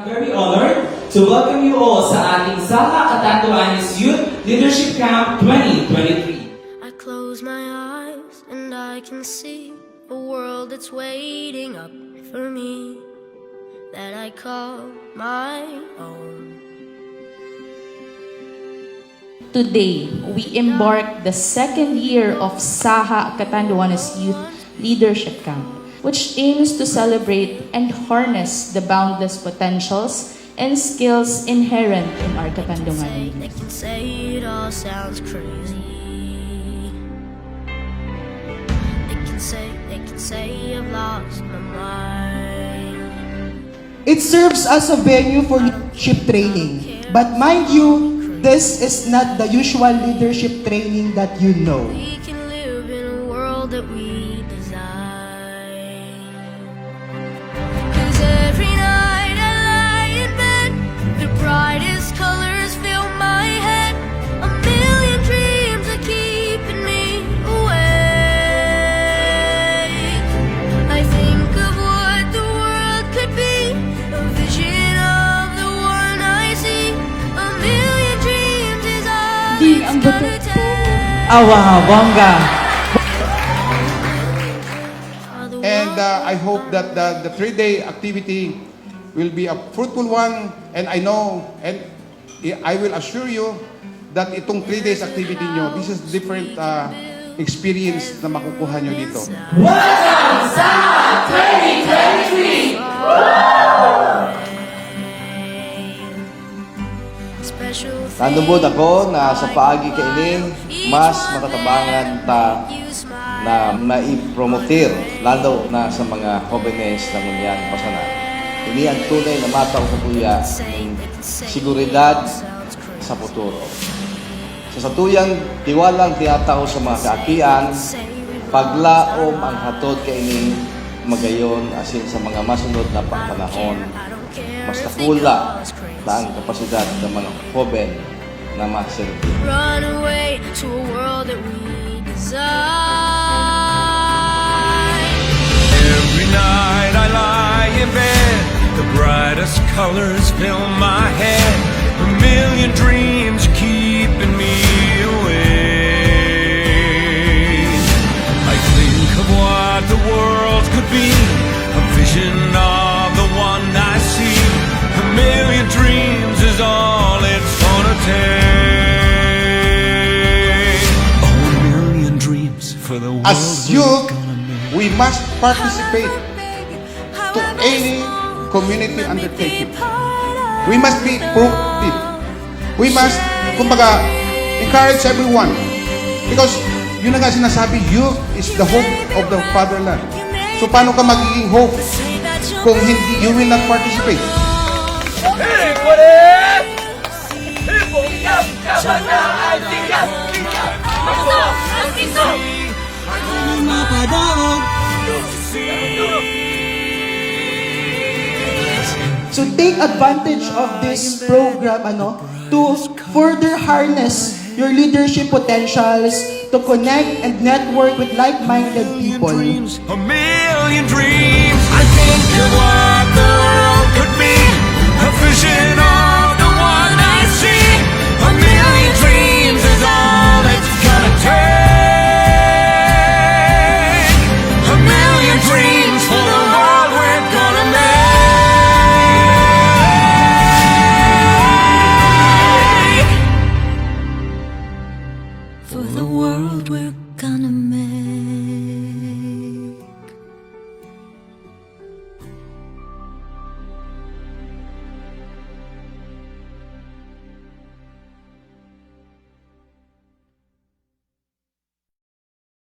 I'm very honored to welcome you all sa ating SAHA Catanduanes Youth Leadership Camp 2023. I close my eyes and I can see a world that's waiting up for me that I call my own. Today, we embark the second year of SAHA Catanduanes Youth Leadership Camp, which aims to celebrate and harness the boundless potentials and skills inherent in our Catandunganons. They can say it all sounds crazy. They can say I've lost my mind. It serves as a venue for leadership training. But mind you, this is not the usual leadership training that you know. We can live in a world that we design. 'Cause every night I lie in bed, the brightest colors fill my head. A million dreams are keeping me awake. I think of what the world could be, a vision of the one I see. A million dreams is all it's gonna take. Wow, bongga! And I hope that the 3-day activity will be a fruitful one. And I know, and I will assure you that itong 3 days activity nyo, this is different experience na makukuha nyo dito. Welcome SAHA 2023! Nandubod ako na sa paagi kainin, mas matatabangan ta na maipromotir, lalo na sa mga jóvenes na ngunyan pasanan. Ini ang tunay na mataw sa tuya ng seguridad sa futuro. Sa satuyang tiwalang tiyataw sa mga kaakian, paglaom ang hatod kainin magayon asin sa mga masunod na panahon, mas nakula na ang kapasidad ng mga joven na maserbi. Run away to a world that we design. Every night I lie in bed, the brightest colors fill my head. A million dreams keeping me awake. I think of what the world could be, a vision of the one I see. A million dreams is all it's gonna take. Oh, a million dreams for the world. As youth, we must participate to any community undertaking. We must be proactive. We must, kumbaga, encourage everyone. Because yun na nga sinasabi, youth is the hope of the fatherland. So paano ka magiging hope kung hindi, you will not participate? So take advantage of this program to further harness your leadership potentials, to connect and network with like-minded people. A million dreams. I think of what the world could be, a vision of the one I see. A million dreams is all it's gonna take. A million dreams for the world we're gonna make. For the world we're gonna make.